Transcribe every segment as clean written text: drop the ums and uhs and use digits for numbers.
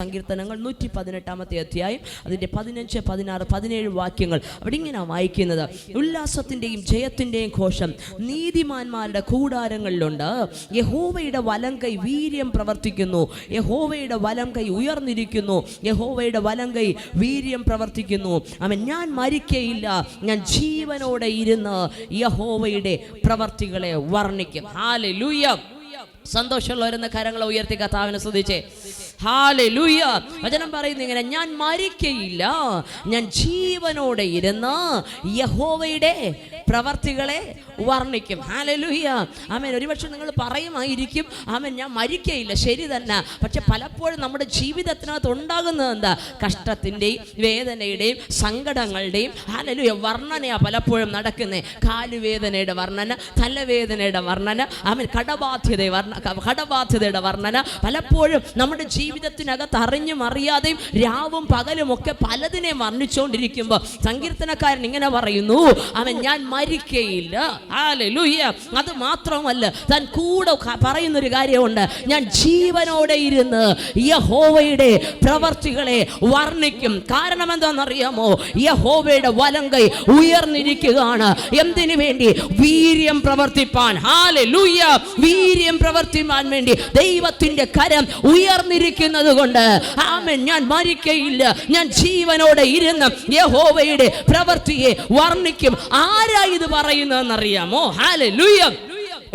സങ്കീർത്തനങ്ങൾ 118 അധ്യായം അതിൻ്റെ 15, 16, 17 വാക്യങ്ങൾ അവിടെ ഇങ്ങനെ വായിക്കുന്നത്. ഉല്ലാസത്തിൻ്റെയും ജയത്തിൻ്റെയും ഘോഷം നീതിമാന്മാരുടെ കൂടാരങ്ങളിലുണ്ട്. യഹോവയുടെ വലംകൈ വീര്യം പ്രവർത്തിക്കുന്നു. യഹോവയുടെ വലംകൈ ഉയർന്നിരിക്കുന്നു. യഹോവയുടെ വലംകൈ വീര്യം പ്രവർത്തിക്കുന്നു. അവൻ ഞാൻ മരിക്കയില്ല, ഞാൻ ജീവനോടെ ഇരുന്ന് യഹോവയുടെ പ്രവർത്തികളെ വർണ്ണിക്കും. ഹല്ലേലൂയ. സന്തോഷമുള്ളവരെന്ന കരങ്ങളെ ഉയർത്തി കർത്താവിനെ സ്തുതിച്ചേ. ഹല്ലേലൂയ. വചനം പറയുന്നത് ഇങ്ങനെ, ഞാൻ മരിക്കയില്ല, ഞാൻ ജീവനോടെ ഇരുന്ന് യഹോവയുടെ പ്രവർത്തികളെ വർണ്ണിക്കും. ഹല്ലേലൂയ. ആമേൻ. ഒരുപക്ഷെ നിങ്ങൾ പറയുമായിരിക്കും, ആമേൻ ഞാൻ മരിക്കയില്ല. ശരി തന്നെ. പക്ഷെ പലപ്പോഴും നമ്മുടെ ജീവിതത്തിനകത്ത് ഉണ്ടാകുന്നത് എന്താ? കഷ്ടത്തിൻ്റെയും വേദനയുടെയും സങ്കടങ്ങളുടെയും ഹല്ലേലൂയ വർണ്ണനയാണ് പലപ്പോഴും നടക്കുന്നത്. കാലുവേദനയുടെ വർണ്ണന, തലവേദനയുടെ വർണ്ണന, ആമേൻ കടബാധ്യതയുടെ വർണ്ണന പലപ്പോഴും നമ്മുടെ ജീവിതത്തിനകത്ത് അറിഞ്ഞും അറിയാതെയും രാവും പകലും ഒക്കെ പലതിനെ വർണ്ണിച്ചുകൊണ്ടിരിക്കുമ്പോൾ സങ്കീർത്തനക്കാരൻ ഇങ്ങനെ പറയുന്നു, അവൻ ഞാൻ മരിക്കയില്ല. ഹല്ലേലൂയ. അത് മാത്രമല്ല, താൻ കൂടെ പറയുന്നൊരു കാര്യമുണ്ട്, ഞാൻ ജീവനോടെ ഇരുന്ന് യഹോവയുടെ പ്രവർത്തികളെ വർണ്ണിക്കും. കാരണം എന്താണെന്നറിയാമോ? യഹോവയുടെ വലംകൈ ഉയർന്നിരിക്കുകയാണ്. എന്തിനു വേണ്ടി? വീര്യം പ്രവർത്തിപ്പാൻ. ഹല്ലേലൂയ. വീര്യം പ്രവർത്തിപ്പാൻ വേണ്ടി ദൈവത്തിന്റെ കരം ഉയർന്നിരിക്കുന്നത് കൊണ്ട് ആമേൻ ഞാൻ മരിക്കയില്ല, ഞാൻ ജീവനോടെ ഇരുന്ന് യഹോവയുടെ പ്രവൃത്തിയെ വർണ്ണിക്കും. ആരാ ഇത് പറയുന്നതെന്നറിയാമോ? ഹല്ലേലൂയ.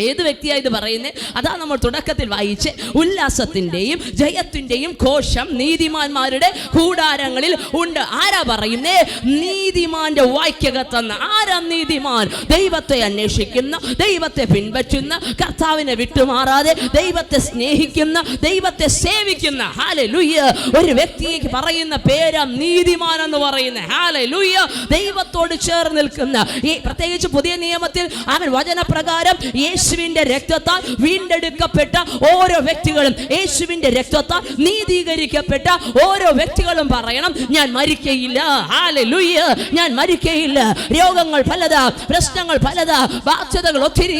ഏത് വ്യക്തിയാ ഇത് പറയുന്നത്? അതാ നമ്മൾ തുടക്കത്തിൽ വായിച്ച്, ഉല്ലാസത്തിന്റെയും ജയത്തിന്റെയും ഘോഷം നീതിമാന്മാരുടെ കൂടാരങ്ങളിൽ ഉണ്ട്. ആരാ പറയുന്നേ? നീതിമാന്റെ വായ്ക്കകത്തെന്ന്. ആരാ നീതിമാൻ? ദൈവത്തെ അന്വേഷിക്കുന്ന, ദൈവത്തെ പിൻപറ്റുന്ന, കർത്താവിനെ വിട്ടുമാറാതെ ദൈവത്തെ സ്നേഹിക്കുന്ന, ദൈവത്തെ സേവിക്കുന്ന. ഹല്ലേലൂയ. ഒരു വ്യക്തിക്ക് പറയുന്ന പേരാ നീതിമാൻ എന്ന് പറയുന്നത്. ഹല്ലേലൂയ. ദൈവത്തോട് ചേർന്ന് നിൽക്കുന്ന, ഈ പ്രത്യേകിച്ച് പുതിയ നിയമത്തിൽ അവൻ വചനപ്രകാരം യേശുവിന്റെ രക്തത്താൽ വീണ്ടെടുക്കപ്പെട്ട ഓരോ വ്യക്തികളും, യേശുവിന്റെ രക്തത്താൽ നീതീകരിക്കപ്പെട്ട ഓരോ വ്യക്തികളും പറയണം, ഞാൻ മരിക്കയില്ല. ഹല്ലേലൂയ. ഞാൻ മരിക്കയില്ല. രോഗങ്ങൾ പലതാ, പ്രശ്നങ്ങൾ പലതാ, ബാധ്യതകൾ ഒത്തിരി,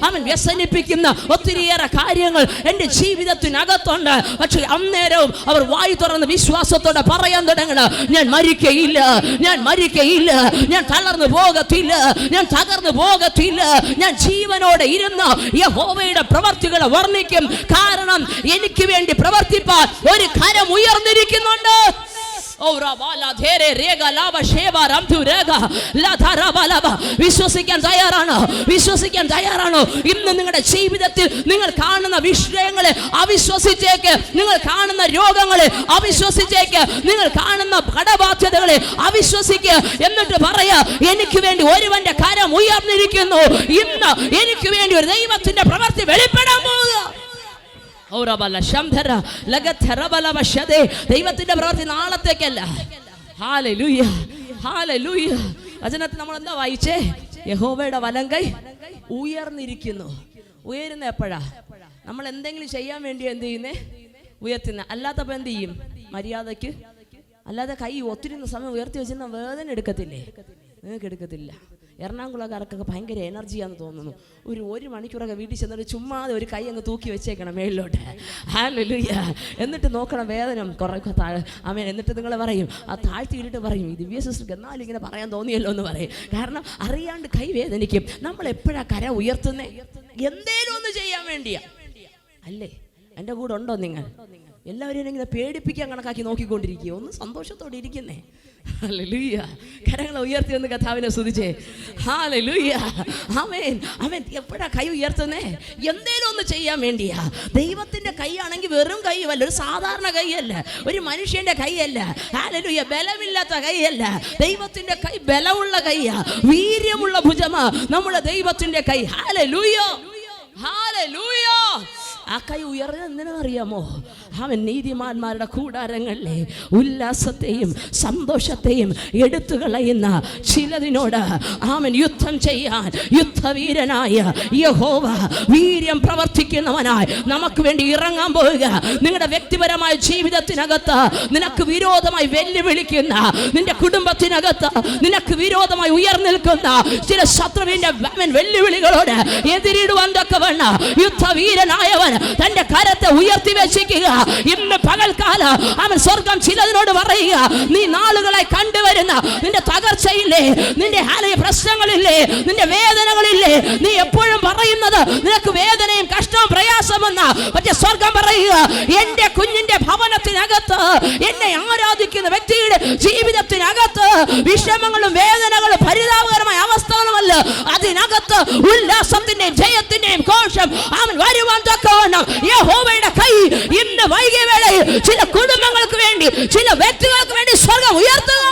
അവൻ വ്യസനിപ്പിക്കുന്ന ഒത്തിരിയേറെ കാര്യങ്ങൾ എൻ്റെ ജീവിതത്തിനകത്തുണ്ട്. പക്ഷെ അന്നേരവും അവർ വായി തുറന്ന് വിശ്വാസത്തോടെ പറയാൻ തുടങ്ങണം, ഞാൻ മരിക്കയില്ല, ഞാൻ മരിക്കയില്ല, ഞാൻ തളർന്നു പോകത്തില്ല, ഞാൻ തകർന്നു പോകത്തില്ല, ഞാൻ ജീവനോടെ ഇരുന്ന് യഹോവയുടെ പ്രവർത്തികളെ വർണ്ണിക്കും. കാരണം എനിക്ക് വേണ്ടി പ്രവർത്തിപ്പാൻ ഒരു കരം ഉയർന്നിരിക്കുന്നുണ്ട്. വിശ്വസിക്കാൻ തയ്യാറാണോ? വിശ്വസിക്കാൻ തയ്യാറാണോ? ഇന്ന് നിങ്ങളുടെ ജീവിതത്തിൽ നിങ്ങൾ കാണുന്ന വിഷയങ്ങളെ അവിശ്വസിച്ചേക്ക്, നിങ്ങൾ കാണുന്ന രോഗങ്ങളെ അവിശ്വസിച്ചേക്ക്, നിങ്ങൾ കാണുന്ന കടബാധ്യതകളെ അവിശ്വസിക്ക്. എന്നിട്ട് പറയാ, എനിക്ക് വേണ്ടി ഒരുവന്റെ കരം ഉയർന്നിരിക്കുന്നു. ഇന്ന് എനിക്ക് വേണ്ടി ഒരു ദൈവത്തിന്റെ പ്രവൃത്തി വെളിപ്പെടാൻ പോവുക. ദൈവത്തിന്റെ പ്രവൃത്തി നാളത്തേക്കല്ല. ഹല്ലേലൂയ. ഹല്ലേലൂയ. വചനത്തിൽ നമ്മൾ എന്താ വായിച്ചേ? യഹോവയുടെ വലംകൈ ഉയർന്നിരിക്കുന്നു. ഉയരുന്ന എപ്പോഴാ? നമ്മൾ എന്തെങ്കിലും ചെയ്യാൻ വേണ്ടി എന്ത് ചെയ്യുന്നേ? ഉയർത്തുന്ന. അല്ലാത്തപ്പോൾ എന്ത് ചെയ്യും? മര്യാദയ്ക്ക്. അല്ലാതെ കൈ ഒത്തിരി സമയം ഉയർത്തി വെച്ചിരുന്ന വേദന എടുക്കത്തില്ലേ? നിങ്ങൾക്ക് എടുക്കത്തില്ല. എറണാകുളക്കാർക്കൊക്കെ ഭയങ്കര എനർജിയാണെന്ന് തോന്നുന്നു. ഒരു മണിക്കൂറൊക്കെ വീട്ടിൽ ചെന്നിട്ട് ചുമ്മാതെ ഒരു കൈ അങ്ങ് തൂക്കി വെച്ചേക്കണം മേളിലോട്ട്. ഹല്ലേലൂയ. എന്നിട്ട് നോക്കണം വേദന കുറേ താഴെ. ആമേൻ. എന്നിട്ട് നിങ്ങൾ പറയും, ആ താഴ്ത്തിയിട്ട് പറയും, ഈ ദിവ്യ സിസ്റ്റർക്ക് എന്നാലും ഇങ്ങനെ പറയാൻ തോന്നിയല്ലോ എന്ന് പറയും. കാരണം അറിയാണ്ട് കൈ വേദനിക്കും. നമ്മൾ എപ്പോഴാ കര ഉയർത്തുന്നേ? എന്തേലും ഒന്ന് ചെയ്യാൻ വേണ്ടിയാ അല്ലേ? എൻ്റെ കൂടെ ഉണ്ടോ നിങ്ങൾ? എല്ലാവരും ഇങ്ങനെ പേടിപ്പിക്കാൻ കണക്കാക്കി നോക്കിക്കൊണ്ടിരിക്കുക. ഒന്ന് സന്തോഷത്തോടെ ഇരിക്കുന്നേ. ഹല്ലേലൂയ. കരങ്ങളെ ഉയർത്തി ഒന്ന് കർത്താവിനെ സ്തുതിച്ചേ. ഹല്ലേലൂയ. ആമേൻ. ആമേൻ. എപ്പോഴാ കൈ ഉയർത്തുന്നേ? എന്തേലും ഒന്ന് ചെയ്യാൻ വേണ്ടിയാ. ദൈവത്തിന്റെ കൈയാണെങ്കിൽ വെറും കൈയല്ല, ഒരു സാധാരണ കൈയല്ല, ഒരു മനുഷ്യന്റെ കൈയല്ല. ഹല്ലേലൂയ. ബലമില്ലാത്ത കൈയല്ല. ദൈവത്തിന്റെ കൈ ബലമുള്ള കൈയാ, വീര്യമുള്ള ഭുജമാ നമ്മുടെ ദൈവത്തിന്റെ കൈ. ഹല്ലേലൂയ. ഹല്ലേലൂയ. ആ കൈ ഉയർന്നത് എന്തിനാണെന്നറിയാമോ? അവൻ നീതിമാന്മാരുടെ കൂടാരങ്ങളിലെ ഉല്ലാസത്തെയും സന്തോഷത്തെയും എടുത്തു കളയുന്ന ചിലതിനോട് അവൻ യുദ്ധം ചെയ്യാൻ യുദ്ധവീരനായ യഹോവ വീര്യം പ്രവർത്തിക്കുന്നവനായി നമുക്ക് വേണ്ടി ഇറങ്ങാൻ പോവുക. നിങ്ങളുടെ വ്യക്തിപരമായ ജീവിതത്തിനകത്ത് നിനക്ക് വിരോധമായി വെല്ലുവിളിക്കുന്ന, നിന്റെ കുടുംബത്തിനകത്ത് നിനക്ക് വിരോധമായി ഉയർന്നിൽക്കുന്ന ചില ശത്രുവിന്റെ വെല്ലുവിളികളോട് എതിരിടുവാൻ തക്കവണ്ണം യുദ്ധവീരനായവൻ തന്റെ കരത്തെ ഉയർത്തി വെച്ചിരിക്കുക. ഇന്ന് പകൽക്കാല അവൻ സ്വർഗം ചിലതിനോട് പറയുക, നീ നാളുകളായി കണ്ടുവരുന്ന നിന്റെ തകർച്ചയില്ലേ, നിന്റെ പ്രശ്നങ്ങളില്ലേ, നിന്റെ വേദനകളില്ലേ, നീ എപ്പോഴും പറയുന്നത് നിനക്ക് വേദനയും കഷ്ടവും പ്രയാസമെന്ന, പക്ഷെ സ്വർഗം പറയുക, എന്റെ കുഞ്ഞിന്റെ ഭവനത്തിനകത്ത് എന്നെ ആരാധിക്കുന്ന വ്യക്തിയുടെ ജീവിതത്തിനകത്ത് വിഷമങ്ങളും വേദനകളും പരിതാപകരമായ അവസ്ഥകളുമല്ല, അതിനകത്ത് ഉല്ലാസത്തിന്റെയും ജയത്തിന്റെയും ഘോഷം അവൻ വരുവാൻ തക്കവണ്ണം യഹോവയുടെ കൈ ഇന്ന് വൈകിയ വേളയിൽ ചില കുടുംബങ്ങൾക്ക് വേണ്ടി, ചില വ്യക്തികൾക്ക് വേണ്ടി സ്വർഗം ഉയർത്തുക.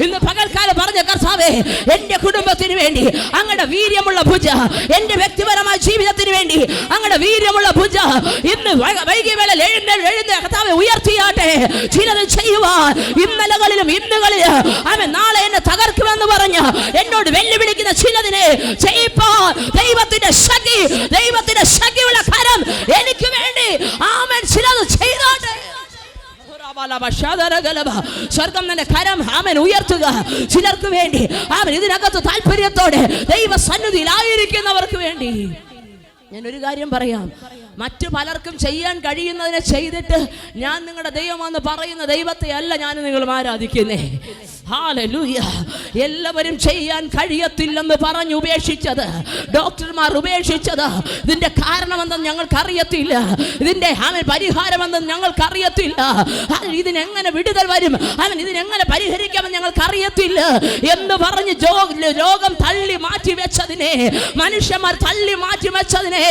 ഇന്ന് പകൽക്കാലം പറഞ്ഞ കർത്താവേ, എന്റെ കുടുംബത്തിന് വേണ്ടി അങ്ങയുടെ വീര്യമുള്ള ഭുജ, എന്റെ വ്യക്തിപരമായ ജീവിതത്തിന് വേണ്ടി അങ്ങയുടെ വീര്യമുള്ള ഭുജ ഇന്ന് വൈകിയ വേളയിൽ എഴുന്നേൽ കർത്താവെ ഉയർത്തിയാട്ടെ. ചിലത് ചെയ്യുവാൻ ഇന്നലകളിലും ഇന്നുകളിലും അവൻ നാളെ എന്നെ തകർക്കുമെന്ന് പറഞ്ഞ് എന്നോട് വെല്ലുവിളിക്കുന്ന ചിലതിനെ ചെയ്യിപ്പാൻ ദൈവത്തിന്റെ ശക്തിയുള്ള കരം എനിക്ക് വേണ്ടി ആമേൻ ചിലത് ചെയ്തോട്ടെ. സ്വർഗം തന്നെ കരം ആമേൻ ഉയർത്തുക. ചിലർക്ക് വേണ്ടി ആമേൻ ഇതിനകത്ത് താല്പര്യത്തോടെ ദൈവ സന്നിധിയിലായിരിക്കുന്നവർക്ക് വേണ്ടി. ഞാൻ ഒരു കാര്യം പറയാം, മറ്റു പലർക്കും ചെയ്യാൻ കഴിയുന്നതിനെ ചെയ്തിട്ട് ഞാൻ നിങ്ങളുടെ ദൈവമെന്ന് പറയുന്ന ദൈവത്തെ അല്ല ഞാൻ നിങ്ങൾ ആരാധിക്കുന്നേ. ഹല്ലേലൂയ. എല്ലാവരും ചെയ്യാൻ കഴിയത്തില്ലെന്ന് പറഞ്ഞു ഉപേക്ഷിച്ചത്, ഡോക്ടർമാർ ഉപേക്ഷിച്ചത്, ഇതിന്റെ കാരണമെന്തെന്ന് ഞങ്ങൾക്കറിയത്തില്ല, ഇതിന്റെ പരിഹാരമെന്തെന്ന് ഞങ്ങൾക്കറിയത്തില്ല, ഇതിനെങ്ങനെ വിടുതൽ വരും, അവൻ ഇതിനെങ്ങനെ പരിഹരിക്കാമെന്ന് ഞങ്ങൾക്കറിയത്തില്ല എന്ന് പറഞ്ഞ് രോഗം തള്ളി മാറ്റി വെച്ചതിനെ, മനുഷ്യന്മാർ തള്ളി മാറ്റി വെച്ചതിനെ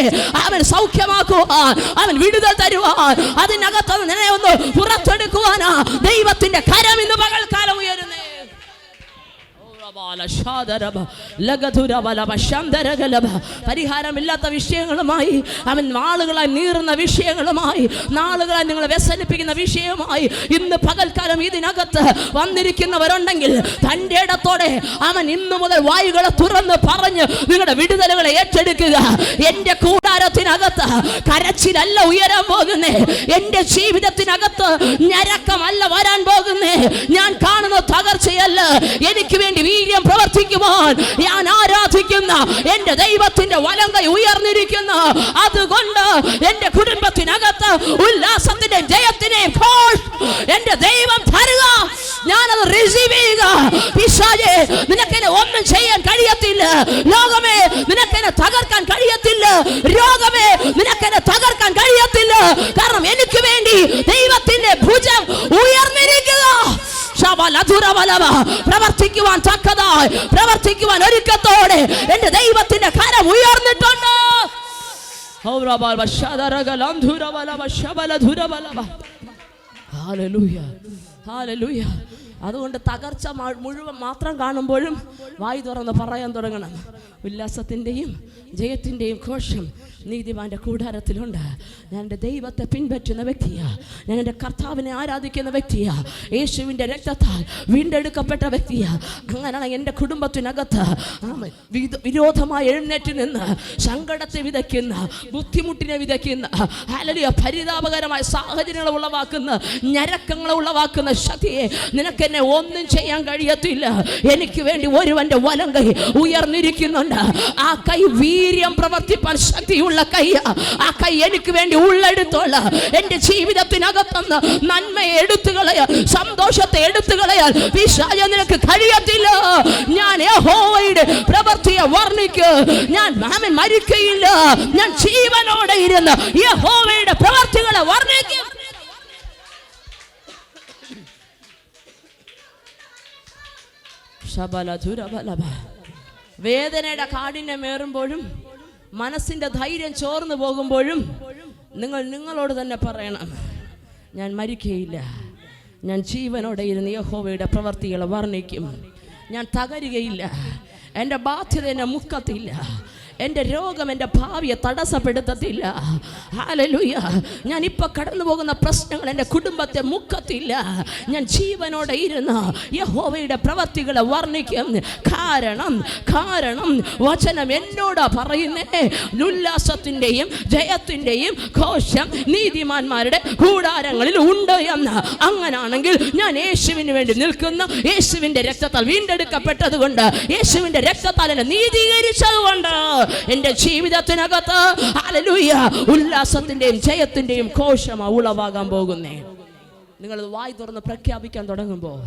അവൻ സൗഖ്യമാക്കുവാൻ, അവൻ വിടുതൽ തരുവാൻ, അതിനകത്ത് നിന്നെ ഒന്ന് പുറത്തെടുക്കുവാനാ ദൈവത്തിന്റെ കരം ഇന്ന് പകൽക്കാലം ഉയരുന്നേ. പരിഹാരമില്ലാത്ത വിഷയങ്ങളുമായി അവൻ നാളുകളായി നീറുന്ന വിഷയങ്ങളുമായി, നാളുകളായി നിങ്ങളെ വ്യസനിപ്പിക്കുന്ന വിഷയവുമായി ഇന്ന് പകൽക്കാലം ഇതിനകത്ത് വന്നിരിക്കുന്നവരുണ്ടെങ്കിൽ തന്റെ ഇടത്തോടെ അവൻ ഇന്നു മുതൽ വായുകളെ തുറന്ന് പറഞ്ഞ് നിങ്ങളുടെ വിടുതലുകളെ ഏറ്റെടുക്കുക. എന്റെ കൂടാരത്തിനകത്ത് കരച്ചിലല്ല ഉയരാൻ പോകുന്നേ, എന്റെ ജീവിതത്തിനകത്ത് ഞരക്കമല്ല വരാൻ പോകുന്നേ, ഞാൻ കാണുന്ന തകർച്ചയല്ല, എനിക്ക് വേണ്ടി വീര്യം പ്രവർത്തിക്കുവാൻ ഞാൻ ആരാധിക്കുന്ന എന്റെ ദൈവത്തിന്റെ വലങ്കൈ ഉയർന്നിരിക്കുന്നു. അതുകൊണ്ട് എന്റെ കുടുംബത്തിനകത്ത് ഉല്ലാസത്തിന്റെയും ജയത്തിന്റെയും എന്റെ ദൈവം തരുക, ഞാനത് റിസീവ് ചെയ്യുക. പിശാചേ, നിനക്കെന്നെ ഒന്നും ചെയ്യാൻ കഴിയത്തില്ല, ലോകമേ നിനക്കെന്നെ തകർക്കാൻ കഴിയത്തില്ല, രോഗമേ നിനക്കെന്നെ തകർക്കാൻ കഴിയത്തില്ല, കാരണം എനിക്ക് വേണ്ടി ദൈവത്തിന്റെ ഭുജം ഉയർന്നിരിക്കുക. പ്രവർത്തിക്കുവാൻ തക്കതായി, പ്രവർത്തിക്കുവാൻ ഒരുക്കത്തോടെ എന്റെ ദൈവത്തിന്റെ കരം ഉയർന്നിട്ടുണ്ട്. ഹല്ലേലൂയ. അതുകൊണ്ട് തകർച്ച മുഴുവൻ മാത്രം കാണുമ്പോഴും വായി തുറന്ന് പറയാൻ തുടങ്ങണം, ഉല്ലാസത്തിൻ്റെയും ജയത്തിൻ്റെയും ഘോഷം നീതിമാന്റെ കൂടാരത്തിലുണ്ട്. ഞാൻ എൻ്റെ ദൈവത്തെ പിൻപറ്റുന്ന വ്യക്തിയാ, ഞാൻ എൻ്റെ കർത്താവിനെ ആരാധിക്കുന്ന വ്യക്തിയാ, യേശുവിൻ്റെ രക്തത്താൽ വീണ്ടെടുക്കപ്പെട്ട വ്യക്തിയാ. അങ്ങനെയാണ് എൻ്റെ കുടുംബത്തിനകത്ത് വിരോധമായി എഴുന്നേറ്റ് നിന്ന് സങ്കടത്തെ വിതയ്ക്കുന്ന, ബുദ്ധിമുട്ടിനെ വിതയ്ക്കുന്ന, ഹല്ലേലൂയ, പരിതാപകരമായ സാഹചര്യങ്ങൾ ഉളവാക്കുന്ന, ഞരക്കങ്ങൾ ഉളവാക്കുന്ന ശക്തിയെ നിനക്കെന്നെ ഒന്നും ചെയ്യാൻ കഴിയത്തില്ല. എനിക്ക് വേണ്ടി ഒരുവന്റെ വലം കൈ ഉയർന്നിരിക്കുന്നുണ്ട്. ആ കൈ വീര്യം പ്രവർത്തിപ്പാൻ ശക്തിയുള്ള കൈ, ആ കൈ എനിക്ക് വേണ്ടി ഉള്ളെടുത്തോള. എന്റെ ജീവിതത്തിനകത്തുനിന്ന് നന്മയെ എടുത്തുകളയാൽ, സന്തോഷത്തെ എടുത്തുകളയാൽ പിശാച് നിനക്ക് കഴിയത്തില്ല. ഞാൻ യഹോവയുടെ പ്രവൃത്തിയെ വർണ്ണിക്കും, ഞാൻ മരിക്കയില്ല, ഞാൻ ജീവനോടെ ഇരുന്ന് യഹോവയുടെ പ്രവൃത്തികളെ വർണ്ണിക്കും. വേദനയുടെ കാഠിന്യമേറുമ്പോഴും മനസ്സിന്റെ ധൈര്യം ചോർന്നു പോകുമ്പോഴും നിങ്ങളോട് തന്നെ പറയണം, ഞാൻ മരിക്കയില്ല, ഞാൻ ജീവനോടെ ഇരുന്ന് യഹോവയുടെ പ്രവൃത്തികളെ വർണ്ണിക്കും. ഞാൻ തകരുകയില്ല, എൻ്റെ ബാധ്യത എന്നെ മുക്കത്തില്ല, എൻ്റെ രോഗം എൻ്റെ ഭാവിയെ തടസ്സപ്പെടുത്തത്തില്ല. ഹല്ലേലൂയ. ഞാൻ ഇപ്പോൾ കടന്നു പോകുന്ന പ്രശ്നങ്ങൾ എൻ്റെ കുടുംബത്തെ മുക്കത്തില്ല. ഞാൻ ജീവനോടെ ഇരുന്ന് യഹോവയുടെ പ്രവൃത്തികളെ വർണ്ണിക്കും. കാരണം വചനം എന്നോടാ പറയുന്നേ, ഉല്ലാസത്തിൻ്റെയും ജയത്തിൻ്റെയും ഘോഷം നീതിമാന്മാരുടെ കൂടാരങ്ങളിൽ ഉണ്ട് എന്ന്. അങ്ങനാണെങ്കിൽ ഞാൻ യേശുവിന് വേണ്ടി നിൽക്കുന്നു. യേശുവിൻ്റെ രക്തത്താൽ വീണ്ടെടുക്കപ്പെട്ടത് കൊണ്ട്, യേശുവിൻ്റെ രക്തത്താൽ എന്നെ നീതീകരിച്ചത് കൊണ്ട് എൻ്റെ ജീവിതത്തിനകത്ത് ഹല്ലേലൂയ ഉല്ലാസത്തിൻ്റെയും ജയത്തിൻ്റെയും ഘോഷം ഉളവാകാൻ പോകുന്നേ. നിങ്ങൾ വായി തുറന്ന് പ്രഖ്യാപിക്കാൻ തുടങ്ങുമ്പോൾ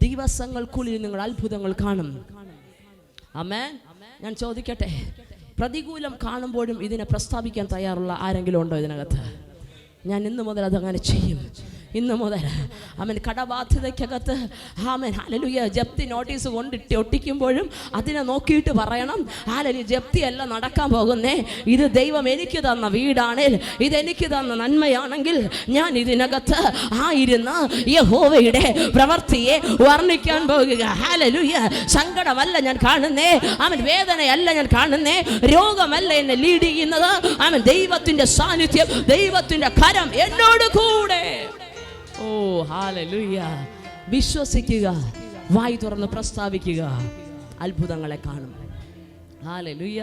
ദിവസങ്ങൾക്കുള്ളിൽ നിങ്ങൾ അത്ഭുതങ്ങൾ കാണും. ആമേൻ. ഞാൻ ചോദിക്കട്ടെ, പ്രതികൂലം കാണുമ്പോഴും ഇതിനെ പ്രസ്താവിക്കാൻ തയ്യാറുള്ള ആരെങ്കിലും ഉണ്ടോ ഇതിനകത്ത്? ഞാൻ ഇന്ന് മുതൽ അതങ്ങനെ ചെയ്യും. ഇന്ന് മുതൽ ആമേൻ. കടബാധ്യതയ്ക്കകത്ത് ആമേൻ ഹല്ലേലൂയ ജപ്തി നോട്ടീസ് കൊണ്ടിട്ട് ഒട്ടിക്കുമ്പോഴും അതിനെ നോക്കിയിട്ട് പറയണം, ഹല്ലേലൂയ ജപ്തിയല്ല നടക്കാൻ പോകുന്നേ, ഇത് ദൈവം എനിക്ക് തന്ന വീടാണെങ്കിൽ, ഇതെനിക്ക് തന്ന നന്മയാണെങ്കിൽ ഞാൻ ഇതിനകത്ത് ആയിരുന്ന യഹോവയുടെ പ്രവൃത്തിയെ വർണ്ണിക്കാൻ പോകുക. ഹല്ലേലൂയ. സങ്കടമല്ല ഞാൻ കാണുന്നേ, ആമേൻ. വേദനയല്ല ഞാൻ കാണുന്നേ, രോഗമല്ല എന്നെ ലീഡ് ചെയ്യുന്നത്, ആമേൻ. ദൈവത്തിന്റെ സാന്നിധ്യം, ദൈവത്തിന്റെ കരം എന്നോട് കൂടെ. ഓ ഹല്ലേലൂയ. വിശ്വസിക്കുക, വായി തുറന്ന് പ്രസ്താവിക്കുക, അത്ഭുതങ്ങളെ കാണും. ഹല്ലേലൂയ.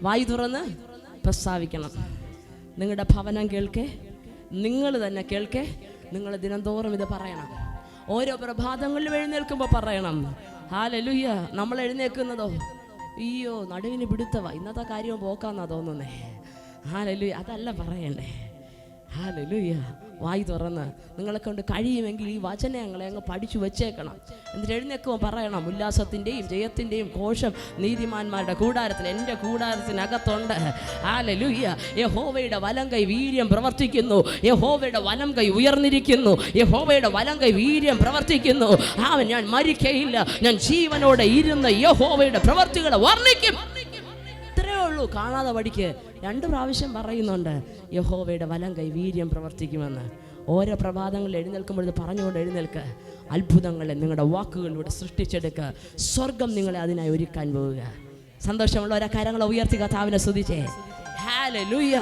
വായി തുറന്ന് പ്രസ്താവിക്കണം. നിങ്ങളുടെ ഭവനം കേൾക്കെ, നിങ്ങൾ തന്നെ കേൾക്കെ, നിങ്ങൾ ദിനംതോറും ഇത് പറയണം. ഓരോ പ്രഭാതങ്ങളിലും എഴുന്നേൽക്കുമ്പോൾ പറയണം. ഹല്ലേലൂയ. നമ്മൾ എഴുന്നേൽക്കുന്നതോ അയ്യോ നടുവിന് പിടുത്തവാ, ഇന്നത്തെ കാര്യവും പോക്കാന്നാ തോന്നുന്നേ. ഹല്ലേലൂയ. അതല്ല പറയണ്ടേ. ഹല്ലേലൂയ. വായി തുറന്ന് നിങ്ങളെ കൊണ്ട് കഴിയുമെങ്കിൽ ഈ വചനങ്ങളെ അങ്ങ് പഠിച്ചു വെച്ചേക്കണം. എന്നിട്ട് എഴുന്നേൽക്കുമ്പോൾ പറയണം, ഉല്ലാസത്തിൻ്റെയും ജയത്തിൻ്റെയും ഘോഷം നീതിമാന്മാരുടെ കൂടാരത്തിൽ, എൻ്റെ കൂടാരത്തിനകത്തുണ്ട്. ഹല്ലേലൂയ. യഹോവയുടെ വലം കൈ വീര്യം പ്രവർത്തിക്കുന്നു, യഹോവയുടെ വലം കൈ ഉയർന്നിരിക്കുന്നു, യഹോവയുടെ വലം കൈ വീര്യം പ്രവർത്തിക്കുന്നു. ഞാൻ മരിക്കയില്ല, ഞാൻ ജീവനോടെ ഇരുന്ന് യഹോവയുടെ പ്രവർത്തികളെ വർണ്ണിക്കും. ഉള്ളൂ. കാണാതെ പഠിക്ക്. 2 പ്രാവശ്യം പറയുന്നുണ്ട് യഹോവയുടെ വലം കൈ വീര്യം പ്രവർത്തിക്കുമെന്ന്. ഓരോ പ്രഭാതങ്ങളിൽ എഴുന്നേൽക്കുമ്പോൾ പറഞ്ഞുകൊണ്ട് എഴുന്നേൽക്കുക. അത്ഭുതങ്ങളെ നിങ്ങളുടെ വാക്കുകളിലൂടെ സൃഷ്ടിച്ചെടുക്കുക. സ്വർഗം നിങ്ങളെ അതിനായി ഒരുക്കാൻ പോവുക. സന്തോഷമുള്ള ഓരോ കാര്യങ്ങളെ ഉയർത്തി കർത്താവിനെ സ്തുതിച്ചേ. ഹല്ലേലൂയ.